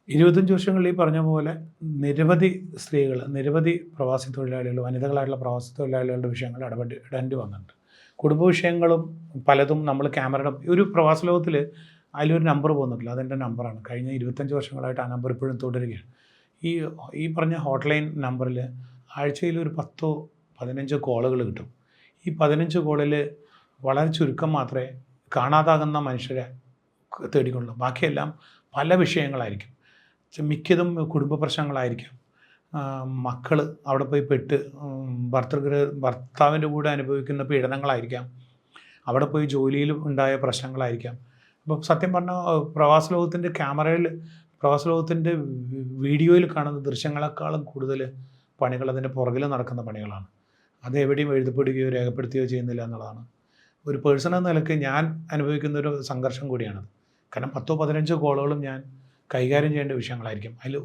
25 വർഷങ്ങളിൽ ഈ പറഞ്ഞ പോലെ നിരവധി സ്ത്രീകൾ, നിരവധി പ്രവാസി തൊഴിലാളികൾ, വനിതകളായിട്ടുള്ള പ്രവാസി തൊഴിലാളികളുടെ വിഷയങ്ങൾ ഇടപെടേണ്ടി വന്നിട്ടുണ്ട്. കുടുംബ വിഷയങ്ങളും പലതും നമ്മൾ ക്യാമറയുടെ ഒരു പ്രവാസ ലോകത്തിൽ അതിലൊരു നമ്പർ പോകുന്നില്ല. അതെൻ്റെ നമ്പറാണ്. കഴിഞ്ഞ 25 വർഷങ്ങളായിട്ട് ആ നമ്പർ ഇപ്പോഴും തുടരുകയാണ്. ഈ ഈ പറഞ്ഞ ഹോട്ട്ലൈൻ നമ്പറിൽ ആഴ്ചയിൽ ഒരു 10 15 കോളുകൾ കിട്ടും. ഈ 15 കോളിൽ വളരെ ചുരുക്കം മാത്രമേ കാണാതാകുന്ന മനുഷ്യരെ തേടിക്കൊള്ളൂ. ബാക്കിയെല്ലാം പല വിഷയങ്ങളായിരിക്കും. മിക്കതും കുടുംബ പ്രശ്നങ്ങളായിരിക്കാം. മക്കൾ അവിടെ പോയി പെട്ട് ഭർത്താവിൻ്റെ കൂടെ അനുഭവിക്കുന്ന പീഡനങ്ങളായിരിക്കാം. അവിടെ പോയി ജോലിയിൽ ഉണ്ടായ പ്രശ്നങ്ങളായിരിക്കാം. അപ്പം സത്യം പറഞ്ഞാൽ പ്രവാസ ലോകത്തിൻ്റെ വീഡിയോയിൽ കാണുന്ന ദൃശ്യങ്ങളെക്കാളും കൂടുതൽ പണികൾ അതിൻ്റെ പുറകിൽ നടക്കുന്ന പണികളാണ്. അത് എവിടെയും എഴുതപ്പെടുകയോ രേഖപ്പെടുത്തുകയോ ചെയ്യുന്നില്ല എന്നുള്ളതാണ് ഒരു പേഴ്സൺ എന്ന നിലയ്ക്ക് ഞാൻ അനുഭവിക്കുന്നൊരു സംഘർഷം കൂടിയാണത്. കാരണം 10 15 കോളുകളും ഞാൻ കൈകാര്യം ചെയ്യേണ്ട വിഷയങ്ങളായിരിക്കും. അതിൽ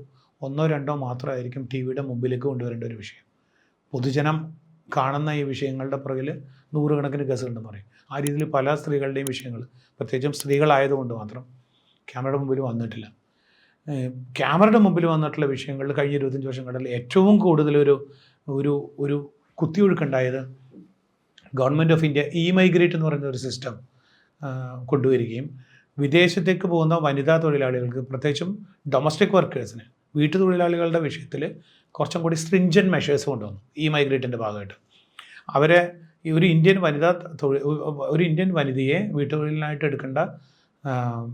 1 2 മാത്രമായിരിക്കും ടി വിയുടെ മുമ്പിലേക്ക് കൊണ്ടുവരേണ്ട ഒരു വിഷയം. പൊതുജനം കാണുന്ന ഈ വിഷയങ്ങളുടെ പുറകിൽ നൂറുകണക്കിന് കേസുകളുണ്ടെന്ന് പറയും. ആ രീതിയിൽ പല സ്ത്രീകളുടെയും വിഷയങ്ങൾ, പ്രത്യേകിച്ചും സ്ത്രീകളായതുകൊണ്ട് മാത്രം ക്യാമറയുടെ മുമ്പിൽ വന്നിട്ടില്ല. ക്യാമറയുടെ മുമ്പിൽ വന്നിട്ടുള്ള വിഷയങ്ങളിൽ കഴിഞ്ഞ 25 വർഷങ്ങളിൽ ഏറ്റവും കൂടുതൽ ഒരു ഒരു കുത്തിയൊഴുക്കുണ്ടായത് ഗവൺമെൻറ് ഓഫ് ഇന്ത്യ മൈഗ്രേറ്റ് എന്ന് പറയുന്ന ഒരു സിസ്റ്റം കൊണ്ടുവരികയും വിദേശത്തേക്ക് പോകുന്ന വനിതാ തൊഴിലാളികൾക്ക്, പ്രത്യേകിച്ചും ഡൊമസ്റ്റിക് വർക്കേഴ്സിന്, വീട്ടുതൊഴിലാളികളുടെ വിഷയത്തിൽ കുറച്ചും കൂടി സ്ട്രിഞ്ചൻറ്റ് മെഷേഴ്സ് കൊണ്ടുവന്നു മൈഗ്രേറ്റിൻ്റെ ഭാഗമായിട്ട്. അവരെ ഒരു ഇന്ത്യൻ വനിതയെ വീട്ടുതൊഴിലായിട്ട് എടുക്കേണ്ട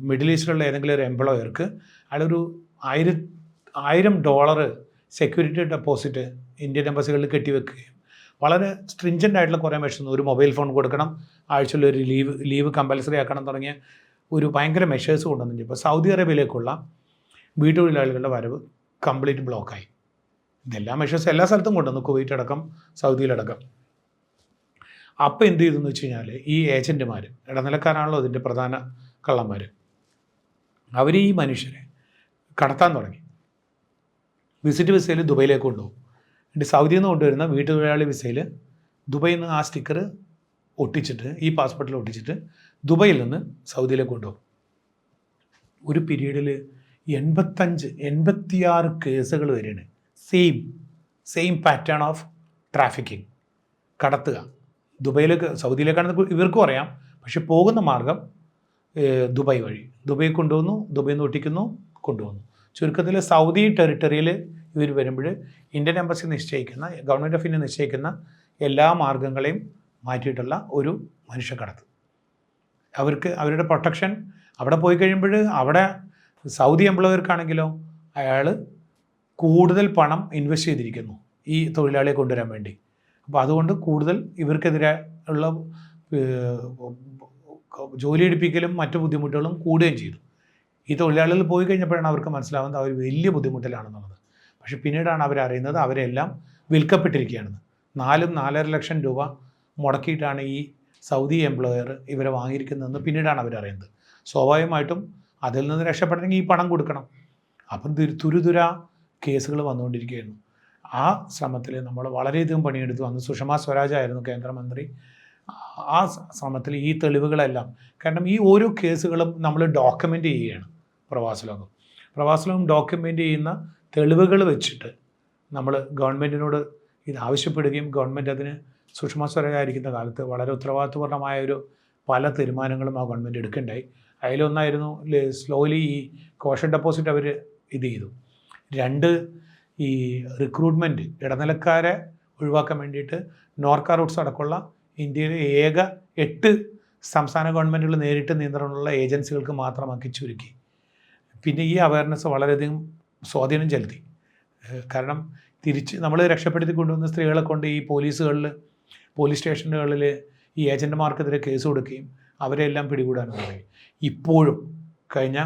മിഡിൽ ഈസ്റ്റിലുള്ള ഏതെങ്കിലും ഒരു എംപ്ലോയർക്ക് അയാളൊരു $1000 സെക്യൂരിറ്റി ഡെപ്പോസിറ്റ് ഇന്ത്യൻ എംബസികളിൽ കെട്ടിവെക്കുകയും വളരെ സ്ട്രിഞ്ചൻ്റ് ആയിട്ടുള്ള കുറേ മെഷേഴ്സ്, ഒരു മൊബൈൽ ഫോൺ കൊടുക്കണം, ആഴ്ചയിൽ ഒരു ലീവ് കമ്പൽസറി ആക്കണം തുടങ്ങിയ ഒരു ഭയങ്കര മെഷേഴ്സ് കൊണ്ടുവന്നു. ഇപ്പോൾ സൗദി അറേബ്യയിലേക്കുള്ള വീട്ടുതൊഴിലാളികളുടെ വരവ് കംപ്ലീറ്റ് ബ്ലോക്കായി. ഇതെല്ലാം മെഷേഴ്സ് എല്ലാ സ്ഥലത്തും കൊണ്ടുവന്നു, കുവൈറ്റ് അടക്കം സൗദിയിലടക്കം. അപ്പോൾ എന്ത് ചെയ്തെന്ന് വെച്ച് കഴിഞ്ഞാൽ ഈ ഏജൻറ്റുമാർ, ഇടനിലക്കാരാണല്ലോ അതിൻ്റെ പ്രധാന കള്ളന്മാർ, അവർ ഈ മനുഷ്യരെ കടത്താൻ തുടങ്ങി. വിസിറ്റ് വിസയിൽ ദുബൈയിലേക്ക് കൊണ്ടുപോകും. എന്നിട്ട് സൗദിയിൽ നിന്ന് കൊണ്ടുവരുന്ന വീട്ടുതൊഴിലാളി വിസയിൽ ദുബൈയിൽ നിന്ന് ആ സ്റ്റിക്കർ ഒട്ടിച്ചിട്ട്, ഈ പാസ്പോർട്ടിൽ ഒട്ടിച്ചിട്ട് ദുബൈയിൽ നിന്ന് സൗദിയിലേക്ക് കൊണ്ടുപോകും. ഒരു പീരീഡിൽ 86 കേസുകൾ വരെയാണ്. സെയിം പാറ്റേൺ ഓഫ് ട്രാഫിക്കിംഗ്, കടത്തുക. സൗദിയിലേക്കാണെന്ന് ഇവർക്കും അറിയാം, പക്ഷെ പോകുന്ന മാർഗം ദുബായ് വഴി. ദുബായ് കൊണ്ടുവന്നു, ദുബൈയിൽ നിന്ന് ഒട്ടിക്കുന്നു, കൊണ്ടുവന്നു. ചുരുക്കത്തിൽ സൗദി ടെറിട്ടറിയിൽ ഇവർ വരുമ്പോൾ Indian embassy government of India നിശ്ചയിക്കുന്ന എല്ലാ മാർഗങ്ങളെയും മാറ്റിയിട്ടുള്ള ഒരു മനുഷ്യക്കടത്ത്. അവർക്ക് അവരുടെ പ്രൊട്ടക്ഷൻ അവിടെ പോയി കഴിയുമ്പോൾ അവിടെ സൗദി എംപ്ലോയർക്കാണെങ്കിലോ അയാൾ കൂടുതൽ പണം ഇൻവെസ്റ്റ് ചെയ്തിരിക്കുന്നു ഈ തൊഴിലാളിയെ കൊണ്ടുവരാൻ വേണ്ടി. അപ്പോൾ അതുകൊണ്ട് കൂടുതൽ ഇവർക്കെതിരെ ഉള്ള ജോലി എടുപ്പിക്കലും മറ്റു ബുദ്ധിമുട്ടുകളും കൂടുകയും ചെയ്തു. ഈ തൊഴിലാളികൾ പോയി കഴിഞ്ഞപ്പോഴാണ് അവർക്ക് മനസ്സിലാവുന്നത് അവർ വലിയ ബുദ്ധിമുട്ടിലാണെന്നുള്ളത്. പക്ഷെ പിന്നീടാണ് അവരറിയുന്നത് അവരെല്ലാം വിൽക്കപ്പെട്ടിരിക്കുകയാണെന്ന്. 4-4.5 ലക്ഷം രൂപ മുടക്കിയിട്ടാണ് ഈ സൗദി എംപ്ലോയർ ഇവരെ വാങ്ങിയിരിക്കുന്നതെന്ന് പിന്നീടാണ് അവരറിയുന്നത്. സ്വാഭാവികമായിട്ടും അതിൽ നിന്ന് രക്ഷപ്പെടണമെങ്കിൽ ഈ പണം കൊടുക്കണം. അപ്പം തുരുതുര കേസുകൾ വന്നുകൊണ്ടിരിക്കുകയായിരുന്നു. ആ ശ്രമത്തിൽ നമ്മൾ വളരെയധികം പണിയെടുത്തു. അന്ന് സുഷമ സ്വരാജ് ആയിരുന്നു കേന്ദ്രമന്ത്രി. ആ ശ്രമത്തിൽ ഈ തെളിവുകളെല്ലാം, കാരണം ഈ ഓരോ കേസുകളും നമ്മൾ ഡോക്യുമെൻ്റ് ചെയ്യുകയാണ്. പ്രവാസലോകം ഡോക്യുമെൻ്റ് ചെയ്യുന്ന തെളിവുകൾ വെച്ചിട്ട് നമ്മൾ ഗവൺമെൻറ്റിനോട് ഇത് ആവശ്യപ്പെടുകയും ഗവൺമെൻറ് അതിന് സുഷമ സ്വരാജ് ആയിരിക്കുന്ന കാലത്ത് വളരെ ഉത്തരവാദിത്വപൂർണ്ണമായ പല തീരുമാനങ്ങളും ആ ഗവൺമെൻറ് എടുക്കേണ്ടായി. അതിലൊന്നായിരുന്നു സ്ലോലി ഈ കോഷൻ ഡെപ്പോസിറ്റ് അവർ ഇത് ചെയ്തു. 2 ഈ റിക്രൂട്ട്മെൻറ്റ്, ഇടനിലക്കാരെ ഒഴിവാക്കാൻ വേണ്ടിയിട്ട് നോർക്ക റൂട്ട്സ് അടക്കമുള്ള ഇന്ത്യയിലെ ഏക 8 സംസ്ഥാന ഗവൺമെൻറ്റുകൾ നേരിട്ട് നിയന്ത്രണമുള്ള ഏജൻസികൾക്ക് മാത്രമാക്കി ചുരുക്കി. പിന്നെ ഈ അവയർനെസ് വളരെയധികം സ്വാധീനം ചെലുത്തി. കാരണം നമ്മൾ രക്ഷപ്പെടുത്തി കൊണ്ടുവന്ന സ്ത്രീകളെ കൊണ്ട് ഈ പോലീസ് സ്റ്റേഷനുകളിൽ ഈ ഏജൻറ്റുമാർക്കെതിരെ കേസ് കൊടുക്കുകയും അവരെല്ലാം പിടികൂടാനും തുടങ്ങി. ഇപ്പോഴും കഴിഞ്ഞ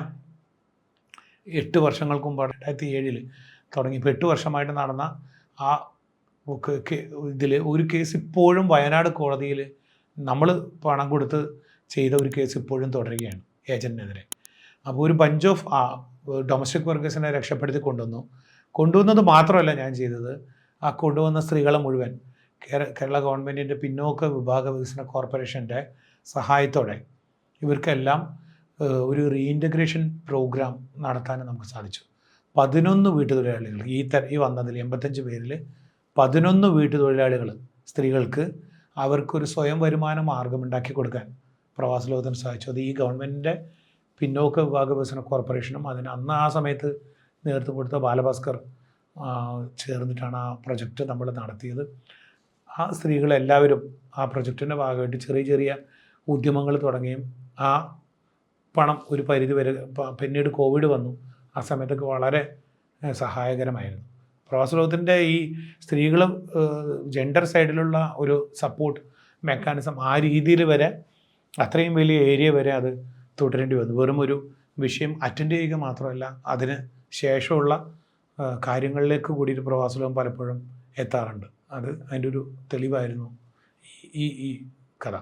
8 വർഷങ്ങൾക്ക് മുമ്പ് 2007 തുടങ്ങി, ഇപ്പോൾ 8 വർഷമായിട്ട് നടന്ന ആ ഇതിൽ ഒരു കേസ് ഇപ്പോഴും വയനാട് കോടതിയിൽ നമ്മൾ പണം കൊടുത്ത് ചെയ്ത ഒരു കേസ് ഇപ്പോഴും തുടരുകയാണ് ഏജൻറ്റിനെതിരെ. അപ്പോൾ ഒരു ബഞ്ച് ഓഫ് ഡൊമസ്റ്റിക് വർക്കേഴ്സിനെ രക്ഷപ്പെടുത്തി കൊണ്ടുവന്നത് മാത്രമല്ല ഞാൻ ചെയ്തത്, ആ കൊണ്ടുവന്ന സ്ത്രീകളെ മുഴുവൻ കേരള ഗവൺമെൻറ്റിൻ്റെ പിന്നോക്ക വിഭാഗ വികസന കോർപ്പറേഷൻ്റെ സഹായത്തോടെ ഇവർക്കെല്ലാം ഒരു റീഇൻറ്റഗ്രേഷൻ പ്രോഗ്രാം നടത്താൻ നമുക്ക് സാധിച്ചു. 11 വീട്ടുതൊഴിലാളികൾ ഈ വന്നതിൽ 85 പേരിൽ 11 വീട്ടുതൊഴിലാളികൾ സ്ത്രീകൾക്ക് അവർക്കൊരു സ്വയം വരുമാന മാർഗം ഉണ്ടാക്കി കൊടുക്കാൻ പ്രവാസ ലോകത്തിന് സാധിച്ചു. അത് ഈ ഗവൺമെൻറ്റിൻ്റെ പിന്നോക്ക വിഭാഗ വികസന കോർപ്പറേഷനും അതിന് അന്ന് ആ സമയത്ത് നേതൃത്വം കൊടുത്ത ബാലഭാസ്കർ ചേർന്നിട്ടാണ് ആ പ്രൊജക്റ്റ് നമ്മൾ നടത്തിയത്. ആ സ്ത്രീകളെല്ലാവരും ആ പ്രൊജക്റ്റിൻ്റെ ഭാഗമായിട്ട് ചെറിയ ചെറിയ ഉദ്യമങ്ങൾ തുടങ്ങുകയും ആ പണം ഒരു പരിധി വരെ പിന്നീട് കോവിഡ് വന്നു, ആ സമയത്തൊക്കെ വളരെ സഹായകരമായിരുന്നു. പ്രവാസ ലോകത്തിൻ്റെ ഈ സ്ത്രീകളും ജെൻഡർ സൈഡിലുള്ള ഒരു സപ്പോർട്ട് മെക്കാനിസം ആ രീതിയിൽ വരെ അത്രയും വലിയ ഏരിയ വരെ അത് തുടരേണ്ടി വന്നു. വെറും ഒരു വിഷയം അറ്റൻഡ് ചെയ്യുക മാത്രമല്ല, അതിന് ശേഷമുള്ള കാര്യങ്ങളിലേക്ക് കൂടിയിട്ട് പ്രവാസ ലോകം പലപ്പോഴും എത്താറുണ്ട്. അതിൻ്റെ ഒരു തെളിവായിരുന്നു ഈ കഥ.